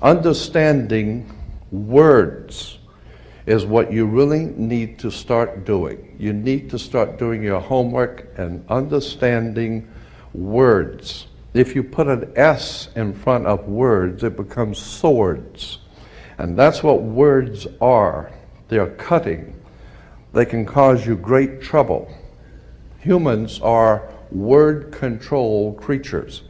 Understanding words is what you really need to start doing. You need to start doing your homework and understanding words. If you put an S in front of words, it becomes swords. And that's what words are. They are cutting. They can cause you great trouble. Humans are word-controlled creatures.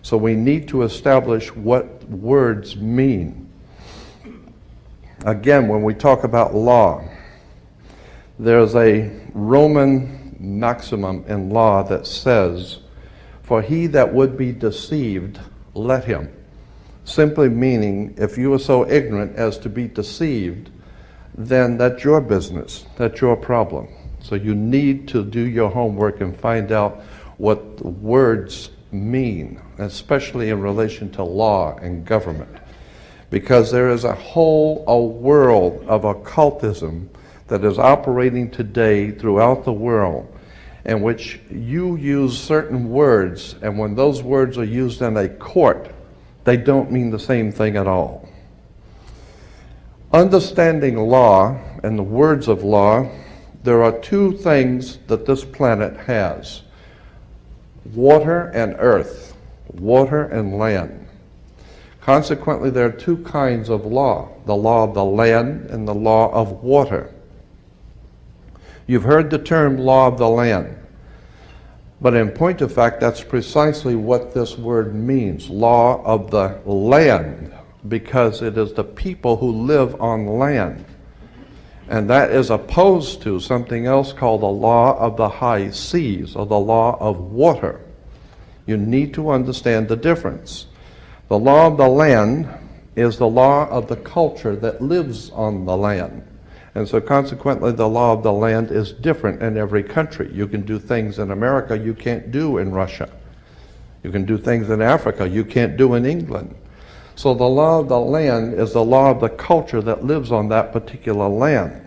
So we need to establish what words mean. Again, when we talk about law, there's a Roman maximum in law that says, "For he that would be deceived, let him." Simply meaning, if you are so ignorant as to be deceived, then that's your business, that's your problem. So you need to do your homework and find out what the words mean, especially in relation to law and government. Because there is a world of occultism that is operating today throughout the world, in which you use certain words, and when those words are used in a court, they don't mean the same thing at all. Understanding law and the words of law, there are two things that this planet has: water and earth, water and land. Consequently, there are two kinds of law: the law of the land and the law of water. You've heard the term law of the land, but in point of fact, that's precisely what this word means, law of the land, because it is the people who live on land. And that is opposed to something else called the law of the high seas, or the law of water. You need to understand the difference. The law of the land is the law of the culture that lives on the land. And so consequently, the law of the land is different in every country. You can do things in America you can't do in Russia. You can do things in Africa you can't do in England. So the law of the land is the law of the culture that lives on that particular land.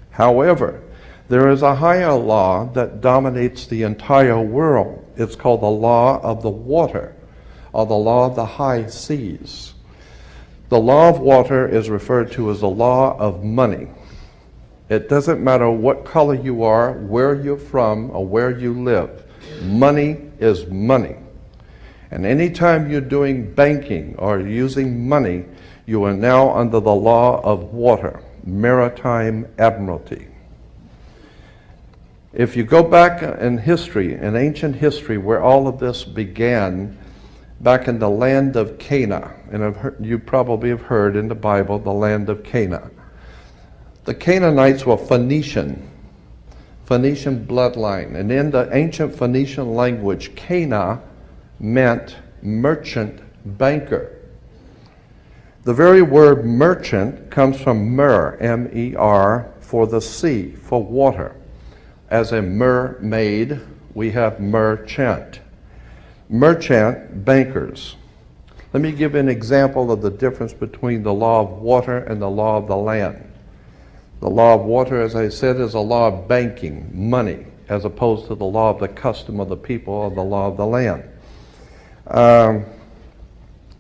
However, there is a higher law that dominates the entire world. It's called the law of the water, or the law of the high seas. The law of water is referred to as the law of money. It doesn't matter what color you are, where you're from, or where you live. Money is money. And anytime you're doing banking or using money, you are now under the law of water, maritime admiralty. If you go back in history, in ancient history, where all of this began, back in the land of Canaan, and you probably have heard in the Bible, the land of Canaan. The Canaanites were Phoenician bloodline, and in the ancient Phoenician language, Cana meant merchant banker. The very word merchant comes from mer, M-E-R, for the sea, for water. As a mermaid, we have merchant. Merchant bankers. Let me give an example of the difference between the law of water and the law of the land. The law of water, as I said, is a law of banking, money, as opposed to the law of the custom of the people, or the law of the land.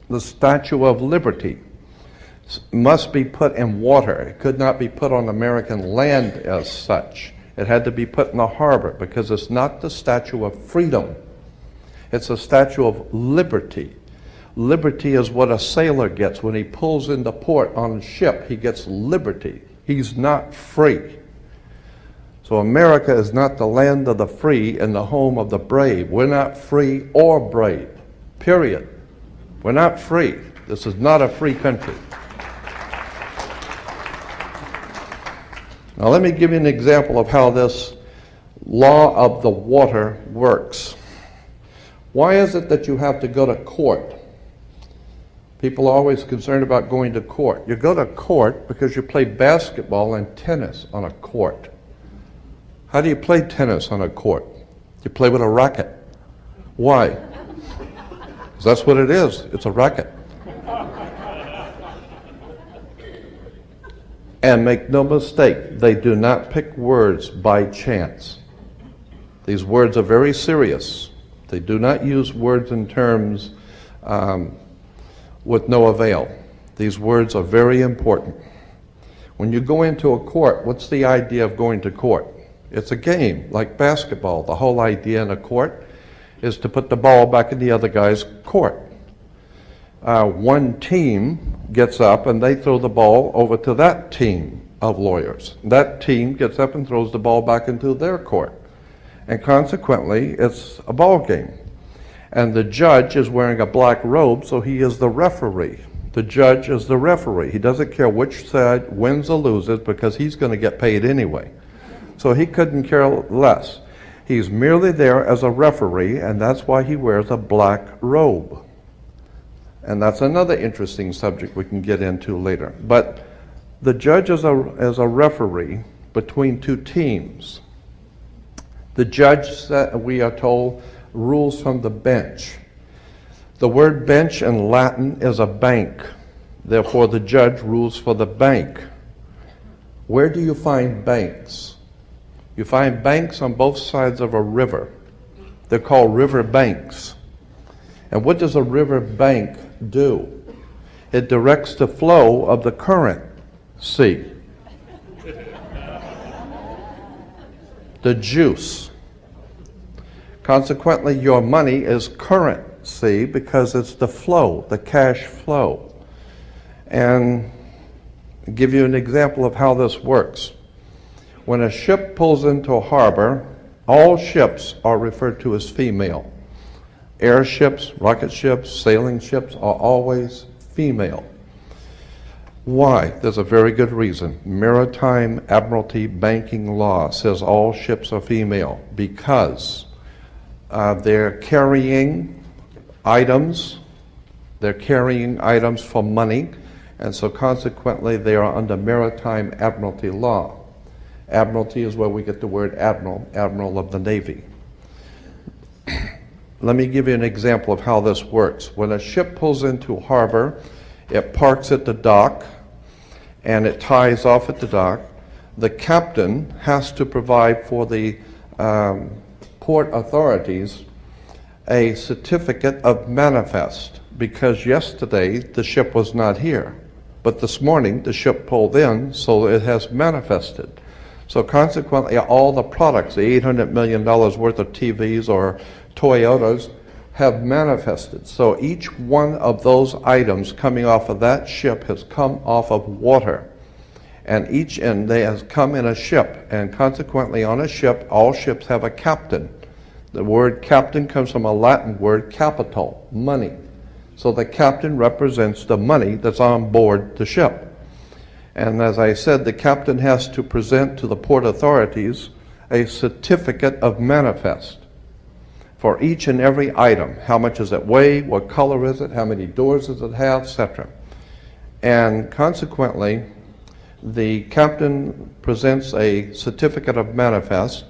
The Statue of Liberty must be put in water. It could not be put on American land as such. It had to be put in the harbor, because it's not the Statue of Freedom. It's a statue of liberty. Liberty is what a sailor gets when he pulls into port on a ship. He gets liberty. He's not free. So America is not the land of the free and the home of the brave. We're not free or brave, period. We're not free. This is not a free country. Now let me give you an example of how this law of the water works. Why is it that you have to go to court? People are always concerned about going to court. You go to court because you play basketball and tennis on a court. How do you play tennis on a court? You play with a racket. Why? Because that's what it is. It's a racket. And make no mistake, they do not pick words by chance. These words are very serious. They do not use words in terms with no avail. These words are very important. When you go into a court, what's the idea of going to court? It's a game, like basketball. The whole idea in a court is to put the ball back in the other guy's court. One team gets up and they throw the ball over to that team of lawyers. That team gets up and throws the ball back into their court. And consequently, it's a ball game. And the judge is wearing a black robe, so he is the referee. The judge is the referee. He doesn't care which side wins or loses because he's going to get paid anyway. So he couldn't care less. He's merely there as a referee, and that's why he wears a black robe. And that's another interesting subject we can get into later. But the judge is a referee between two teams. The judge, we are told, rules from the bench. The word bench in Latin is a bank. Therefore, the judge rules for the bank. Where do you find banks? You find banks on both sides of a river. They're called river banks. And what does a river bank do? It directs the flow of the current sea. The juice. Consequently, your money is currency because it's the flow, the cash flow. And I'll give you an example of how this works. When a ship pulls into a harbor, all ships are referred to as female. Airships, rocket ships, sailing ships are always female. Why? There's a very good reason. Maritime Admiralty banking law says all ships are female because they're carrying items for money, and so consequently they are under Maritime Admiralty law. Admiralty is where we get the word admiral of the Navy. Let me give you an example of how this works. When a ship pulls into harbor, it parks at the dock, and it ties off at the dock. The captain has to provide for the port authorities a certificate of manifest, because yesterday the ship was not here, but this morning the ship pulled in, so it has manifested. So consequently, all the products, the $800 million worth of TVs or Toyotas, have manifested. So each one of those items coming off of that ship has come off of water. And each end they has come in a ship. And consequently, on a ship, all ships have a captain. The word captain comes from a Latin word capital, money. So the captain represents the money that's on board the ship. And as I said, the captain has to present to the port authorities a certificate of manifest for each and every item. How much does it weigh? What color is it? How many doors does it have? Etc. And consequently, the captain presents a certificate of manifest.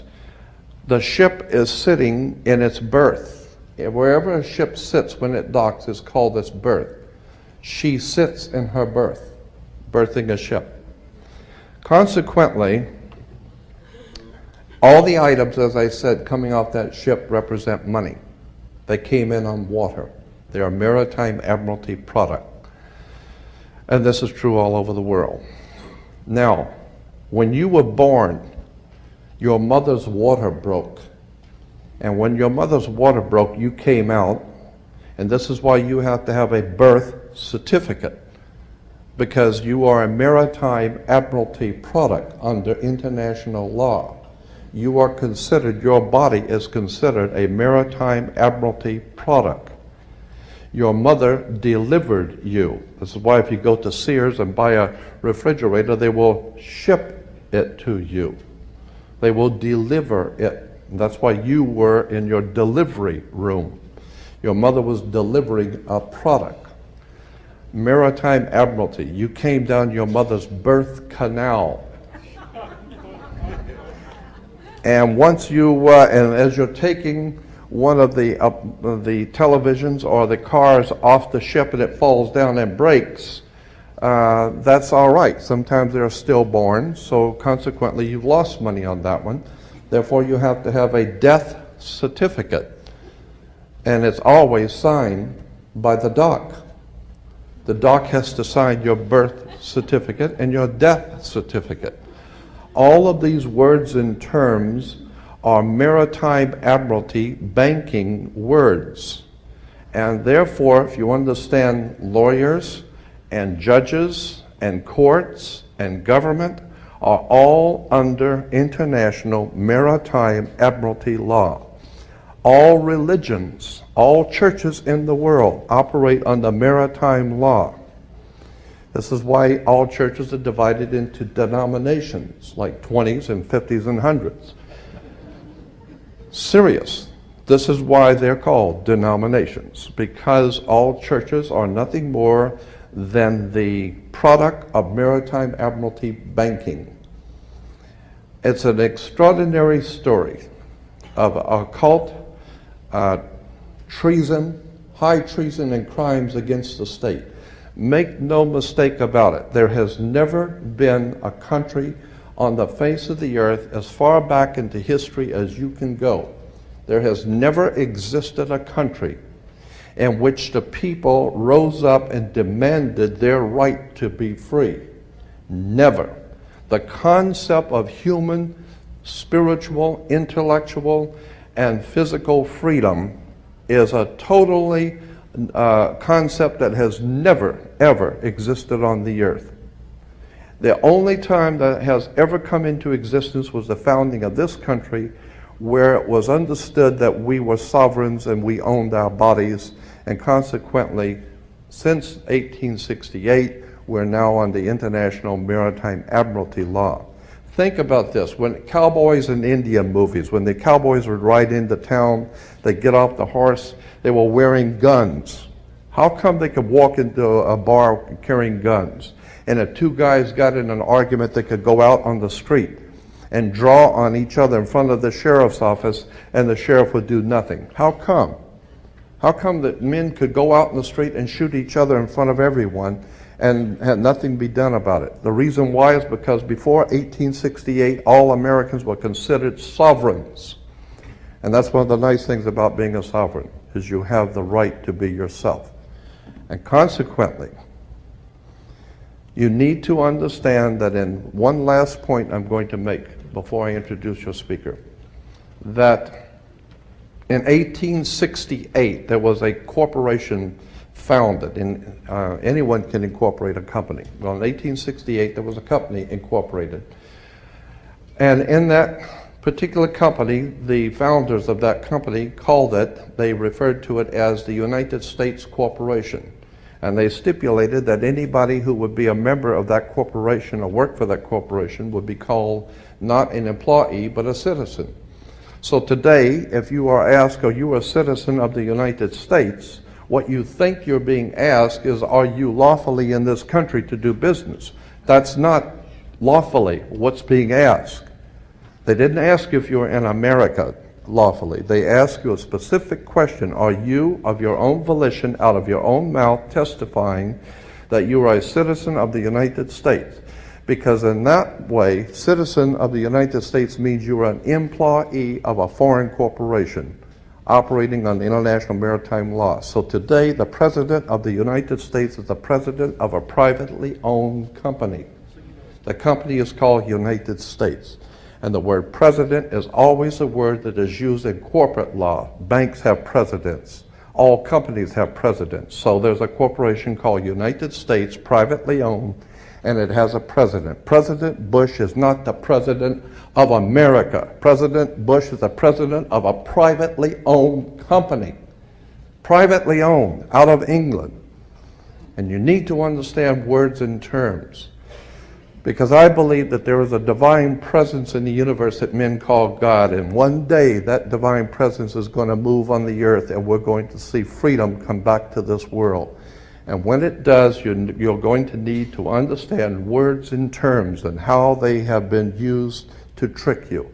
The ship is sitting in its berth. Wherever a ship sits when it docks is called its berth. She sits in her berth, berthing a ship. Consequently, all the items, as I said, coming off that ship represent money. They came in on water. They are Maritime Admiralty product. And this is true all over the world. Now, when you were born, your mother's water broke. And when your mother's water broke, you came out. And this is why you have to have a birth certificate, because you are a Maritime Admiralty product under international law. You are considered, your body is considered a Maritime Admiralty product. Your mother delivered you. This is why if you go to Sears and buy a refrigerator, they will ship it to you. They will deliver it. And that's why you were in your delivery room. Your mother was delivering a product. Maritime Admiralty, you came down your mother's birth canal. And once you, and as you're taking one of the televisions or the cars off the ship and it falls down and breaks, that's all right. Sometimes they're stillborn, so consequently you've lost money on that one. Therefore you have to have a death certificate, and it's always signed by the dock. The doc has to sign your birth certificate and your death certificate. All of these words and terms are maritime admiralty banking words. And therefore, if you understand lawyers and judges and courts and government are all under international maritime admiralty law. All religions, all churches in the world operate under maritime law. This is why all churches are divided into denominations, like 20s and 50s and 100s. Serious. This is why they're called denominations, because all churches are nothing more than the product of maritime admiralty banking. It's an extraordinary story of occult treason, high treason and crimes against the state. Make no mistake about it, there has never been a country on the face of the earth as far back into history as you can go. There has never existed a country in which the people rose up and demanded their right to be free. Never. The concept of human, spiritual, intellectual, and physical freedom is a totally concept that has never, ever existed on the earth. The only time that has ever come into existence was the founding of this country, where it was understood that we were sovereigns and we owned our bodies, and consequently, since 1868, we're now under international maritime admiralty law. Think about this. When cowboys in Indian movies, when the cowboys would ride into town, they'd get off the horse, they were wearing guns. How come they could walk into a bar carrying guns? And if two guys got in an argument, they could go out on the street and draw on each other in front of the sheriff's office, and the sheriff would do nothing. How come? How come that men could go out in the street and shoot each other in front of everyone and had nothing be done about it? The reason why is because before 1868, all Americans were considered sovereigns. And that's one of the nice things about being a sovereign, is you have the right to be yourself. And consequently, you need to understand that, in one last point I'm going to make before I introduce your speaker, that in 1868 there was a corporation founded. Anyone can incorporate a company. Well, in 1868 there was a company incorporated. And in that particular company, the founders of that company they referred to it as the United States Corporation. And they stipulated that anybody who would be a member of that corporation or work for that corporation would be called not an employee, but a citizen. So today, if you are asked, are you a citizen of the United States, what you think you're being asked is, are you lawfully in this country to do business? That's not lawfully what's being asked. They didn't ask if you were in America lawfully. They ask you a specific question. Are you, of your own volition, out of your own mouth, testifying that you are a citizen of the United States? Because in that way, citizen of the United States means you are an employee of a foreign corporation operating on international maritime law. So today, the President of the United States is the president of a privately owned company. The company is called United States. And the word president is always a word that is used in corporate law. Banks have presidents. All companies have presidents. So there's a corporation called United States, privately owned, and it has a president. President Bush is not the president of America. President Bush is the president of a privately owned company. Privately owned, out of England. And you need to understand words and terms. Because I believe that there is a divine presence in the universe that men call God, and one day that divine presence is going to move on the earth, and we're going to see freedom come back to this world. And when it does, you're going to need to understand words and terms and how they have been used to trick you.